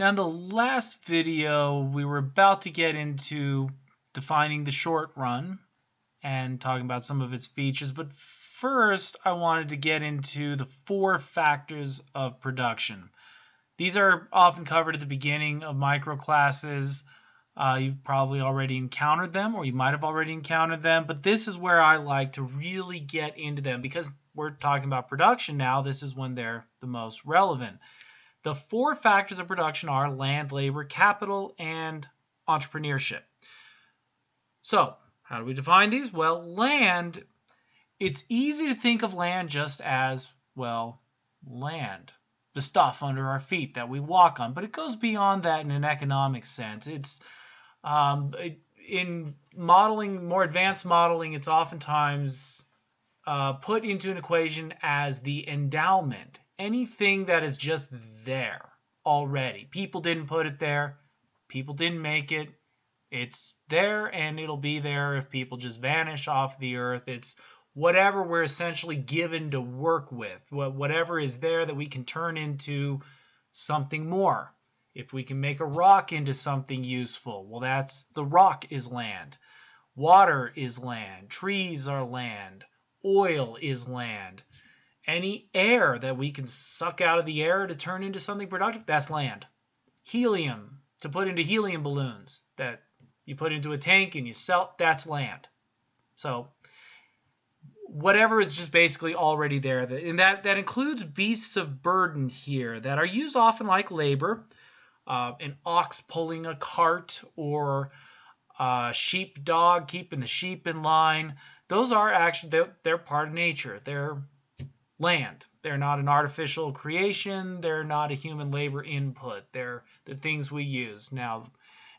Now, in the last video, we were about to get into defining the short run and talking about some of its features, but first I wanted to get into the 4 factors of production. These are often covered at the beginning of micro classes. You've probably already encountered them, or you might have already encountered them, but this is where I like to really get into them because we're talking about production now. This is when they're the most relevant. The 4 factors of production are land, labor, capital, and entrepreneurship. So, how do we define these? Well, land, it's easy to think of land just as, well, land. The stuff under our feet that we walk on. But it goes beyond that in an economic sense. It's in modeling, more advanced modeling, it's oftentimes put into an equation as the endowment. Anything that is just there already. People didn't put it there. People didn't make it. It's there and it'll be there if people just vanish off the earth. It's whatever we're essentially given to work with. Whatever is there that we can turn into something more. If we can make a rock into something useful, well, that's the rock is land. Water is land. Trees are land. Oil is land. Any air that we can suck out of the air to turn into something productive, that's land. Helium, to put into helium balloons that you put into a tank and you sell, that's land. So whatever is just basically already there. And that includes beasts of burden here that are used often like labor. An ox pulling a cart or a sheepdog keeping the sheep in line. Those are actually, they're part of nature. They're land. They're not an artificial creation. They're not a human labor input. They're the things we use. Now,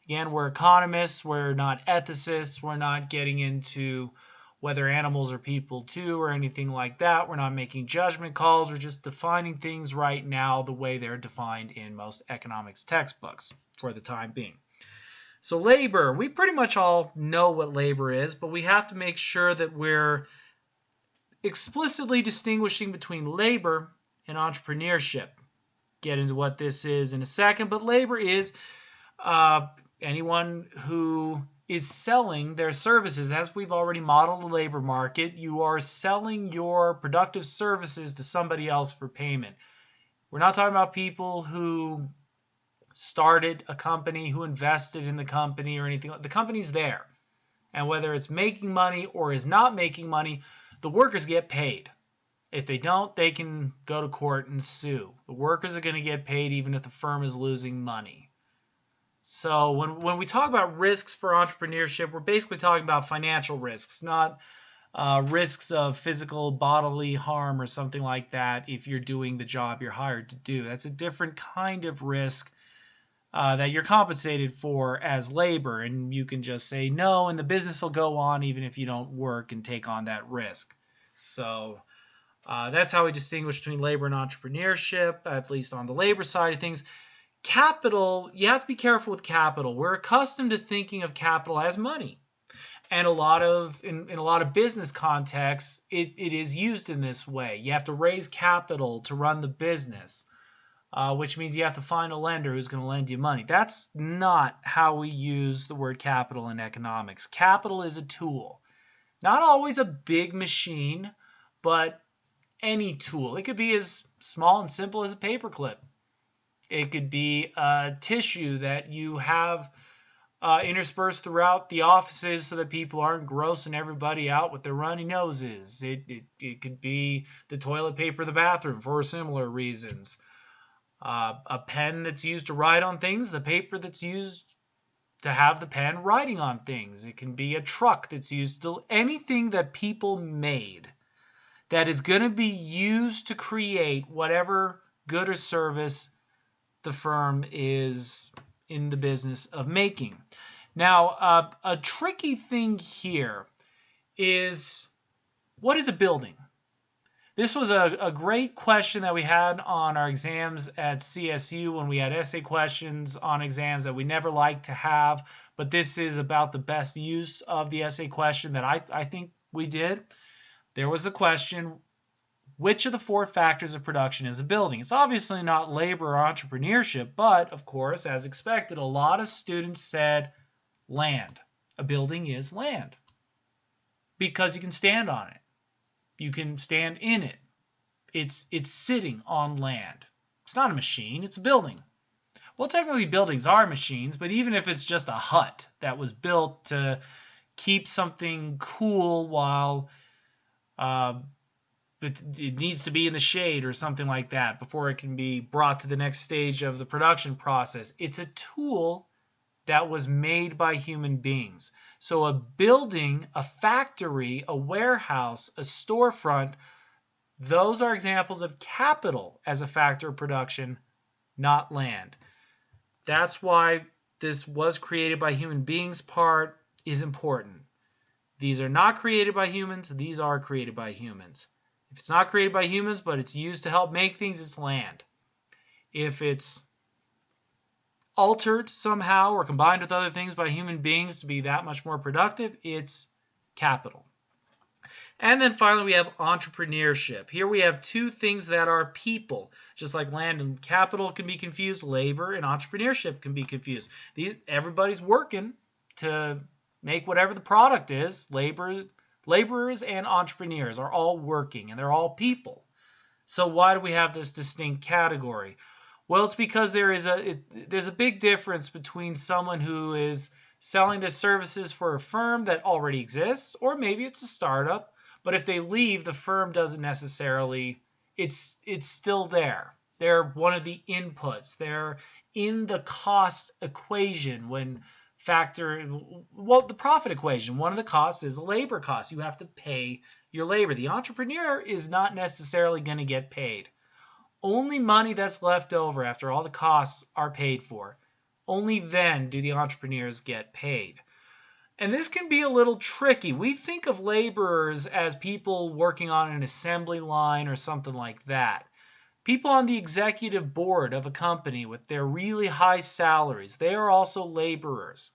again, we're economists. We're not ethicists. We're not getting into whether animals are people too or anything like that. We're not making judgment calls. We're just defining things right now the way they're defined in most economics textbooks for the time being. So labor, we pretty much all know what labor is, but we have to make sure that we're explicitly distinguishing between labor and entrepreneurship. Get into what this is in a second, but labor is anyone who is selling their services. As we've already modeled the labor market, you are selling your productive services to somebody else for payment. We're not talking about people who started a company, who invested in the company or anything. The company's there. And whether it's making money or is not making money, the workers get paid. If they don't, they can go to court and sue. The workers are going to get paid even if the firm is losing money. So when we talk about risks for entrepreneurship, we're basically talking about financial risks, not risks of physical bodily harm or something like that if you're doing the job you're hired to do. That's a different kind of risk that you're compensated for as labor, and you can just say no, and the business will go on even if you don't work and take on that risk. So that's how we distinguish between labor and entrepreneurship, at least on the labor side of things. Capital, you have to be careful with capital. We're accustomed to thinking of capital as money. And in a lot of business contexts, it is used in this way. You have to raise capital to run the business, which means you have to find a lender who's going to lend you money. That's not how we use the word capital in economics. Capital is a tool. Not always a big machine, but any tool. It could be as small and simple as a paperclip. It could be a tissue that you have interspersed throughout the offices so that people aren't grossing everybody out with their runny noses. It could be the toilet paper in the bathroom for similar reasons. A pen that's used to write on things, the paper that's used to have the pen writing on things. It can be a truck that's used to anything that people made that is going to be used to create whatever good or service the firm is in the business of making. Now, a tricky thing here is, what is a building? This was a great question that we had on our exams at CSU when we had essay questions on exams that we never liked to have, but this is about the best use of the essay question that I think we did. There was the question, Which of the four factors of production is a building? It's obviously not labor or entrepreneurship, but of course, as expected, a lot of students said land. A building is land because you can stand on it. You can stand in it. It's sitting on land. It's not a machine, it's a building. Well, technically buildings are machines, but even if it's just a hut that was built to keep something cool while it needs to be in the shade or something like that before it can be brought to the next stage of the production process, it's a tool that was made by human beings. So a building, a factory, a warehouse, a storefront, those are examples of capital as a factor of production, not land. That's why this was created by human beings part is important. These are not created by humans. These are created by humans. If it's not created by humans, but it's used to help make things, it's land. If it's altered somehow or combined with other things by human beings to be that much more productive, it's capital. And then finally, we have entrepreneurship. Here we have two things that are people. Just like land and capital can be confused, labor and entrepreneurship can be confused. Everybody's working to make whatever the product is. Laborers and entrepreneurs are all working, and they're all people. So why do we have this distinct category? Well, it's because there's a big difference between someone who is selling their services for a firm that already exists, or maybe it's a startup. But if they leave, the firm doesn't necessarily, it's still there. They're one of the inputs. They're in the cost equation the profit equation. One of the costs is a labor cost. You have to pay your labor. The entrepreneur is not necessarily going to get paid. Only money that's left over after all the costs are paid for. Only then do the entrepreneurs get paid. And this can be a little tricky. We think of laborers as people working on an assembly line or something like that. People on the executive board of a company with their really high salaries, they are also laborers.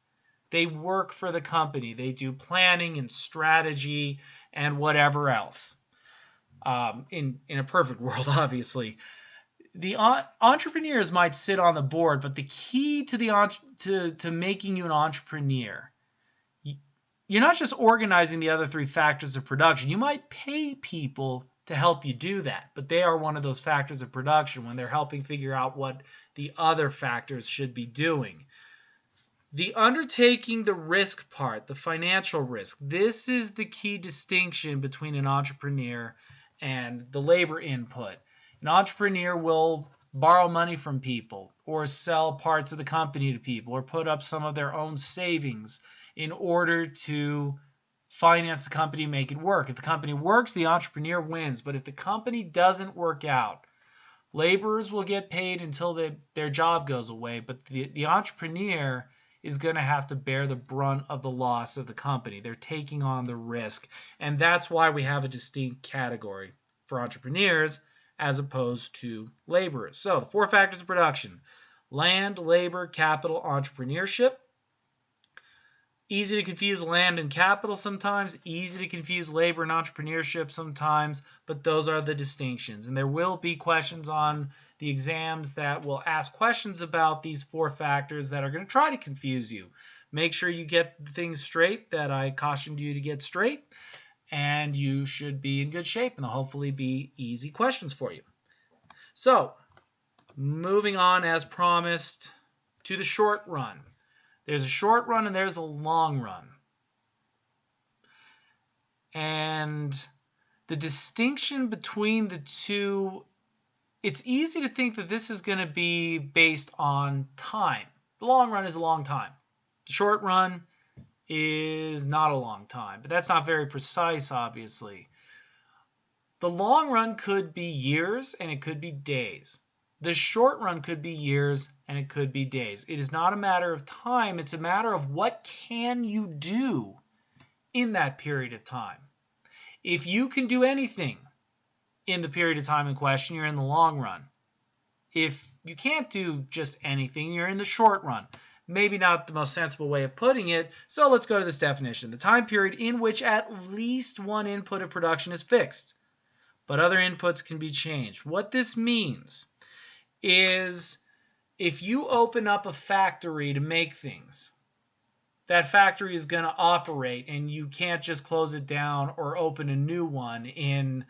They work for the company. They do planning and strategy and whatever else. In a perfect world, obviously. The entrepreneurs might sit on the board, but the key to making you an entrepreneur, you're not just organizing the other three factors of production. You might pay people to help you do that, but they are one of those factors of production when they're helping figure out what the other factors should be doing. The undertaking the risk part, the financial risk, this is the key distinction between an entrepreneur and the labor input. An entrepreneur will borrow money from people or sell parts of the company to people or put up some of their own savings in order to finance the company and make it work. If the company works, the entrepreneur wins. But if the company doesn't work out, laborers will get paid until their job goes away. But the entrepreneur is going to have to bear the brunt of the loss of the company. They're taking on the risk. And that's why we have a distinct category for entrepreneurs as opposed to laborers. So the four factors of production: land, labor, capital, entrepreneurship. Easy to confuse land and capital sometimes, easy to confuse labor and entrepreneurship sometimes, but those are the distinctions. And there will be questions on the exams that will ask questions about these four factors that are going to try to confuse you. Make sure you get things straight that I cautioned you to get straight, and you should be in good shape, and they'll hopefully be easy questions for you. So, moving on as promised to the short run. There's a short run and there's a long run. And the distinction between the two, it's easy to think that this is going to be based on time. The long run is a long time. The short run is not a long time, but that's not very precise, obviously. The long run could be years and it could be days. The short run could be years and it could be days. It is not a matter of time. It's a matter of what can you do in that period of time. If you can do anything in the period of time in question, you're in the long run. If you can't do just anything, you're in the short run. Maybe not the most sensible way of putting it, so let's go to this definition. The time period in which at least one input of production is fixed. but other inputs can be changed. What this means is if you open up a factory to make things, that factory is going to operate, and you can't just close it down or open a new one in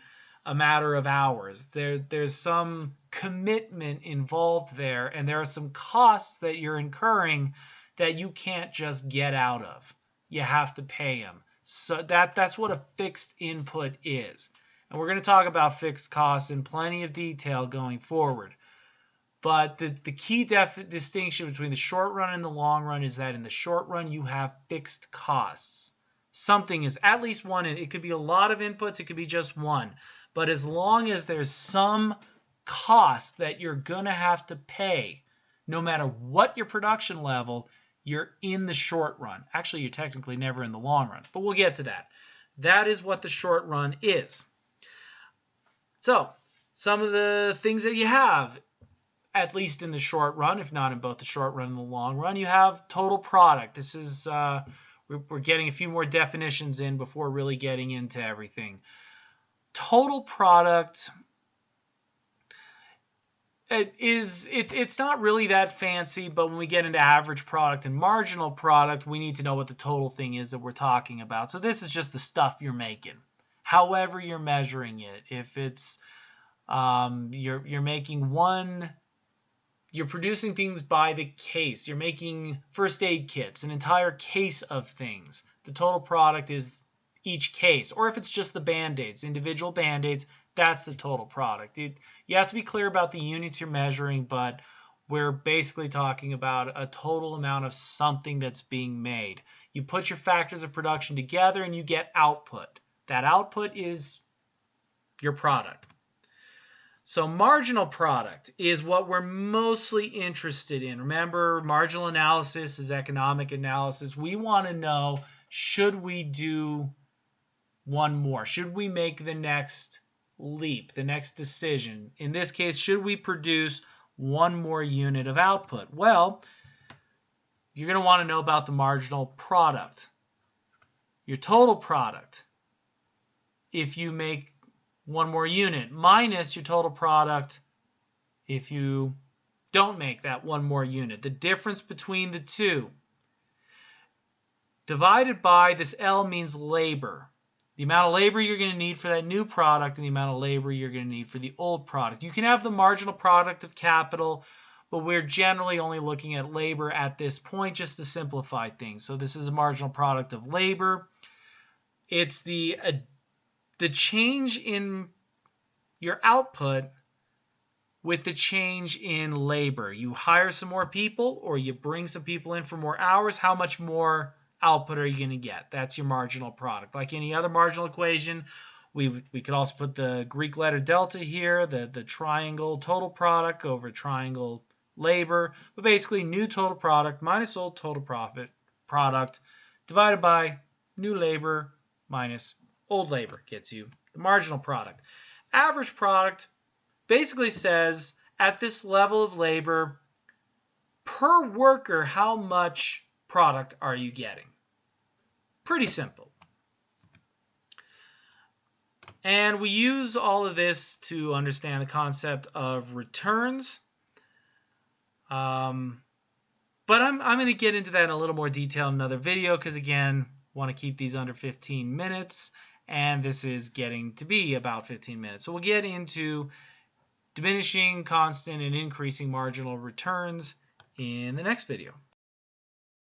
a matter of hours. There's some commitment involved there, and there are some costs that you're incurring that you can't just get out of. You have to pay them. So that's what a fixed input is. And we're going to talk about fixed costs in plenty of detail going forward. But the key distinction between the short run and the long run is that in the short run, you have fixed costs. Something is at least one. It could be a lot of inputs. It could be just one. But as long as there's some cost that you're going to have to pay, no matter what your production level, you're in the short run. Actually, you're technically never in the long run. But we'll get to that. That is what the short run is. So, some of the things that you have, at least in the short run, if not in both the short run and the long run, you have total product. This is, we're getting a few more definitions in before really getting into everything. Total product, it's not really that fancy, but when we get into average product and marginal product, we need to know what the total thing is that we're talking about. So this is just the stuff you're making, however you're measuring it. If it's you're making one, you're producing things by the case. You're making first aid kits, an entire case of things. The total product is each case. Or if it's just the Band-Aids, individual Band-Aids, that's the total product. You have to be clear about the units you're measuring, but we're basically talking about a total amount of something that's being made. You put your factors of production together and you get output. That output is your product. So marginal product is what we're mostly interested in. Remember, marginal analysis is economic analysis. We want to know, should we do one more? Should we make the next leap, the next decision? In this case, should we produce one more unit of output? Well, you're going to want to know about the marginal product. Your total product, if you make one more unit, minus your total product if you don't make that one more unit. The difference between the two, divided by this L means labor. The amount of labor you're going to need for that new product and the amount of labor you're going to need for the old product. You can have the marginal product of capital, but we're generally only looking at labor at this point just to simplify things. So this is a marginal product of labor. It's the change in your output with the change in labor. You hire some more people or you bring some people in for more hours. How much more output are you going to get? That's your marginal product. Like any other marginal equation, we could also put the Greek letter delta here, the triangle total product over triangle labor. But basically, new total product minus old total product divided by new labor minus old labor gets you the marginal product. Average product basically says at this level of labor, per worker, how much product are you getting? Pretty simple. And we use all of this to understand the concept of returns. But I'm going to get into that in a little more detail in another video because, again, want to keep these under 15 minutes. And this is getting to be about 15 minutes. So we'll get into diminishing, constant, and increasing marginal returns in the next video.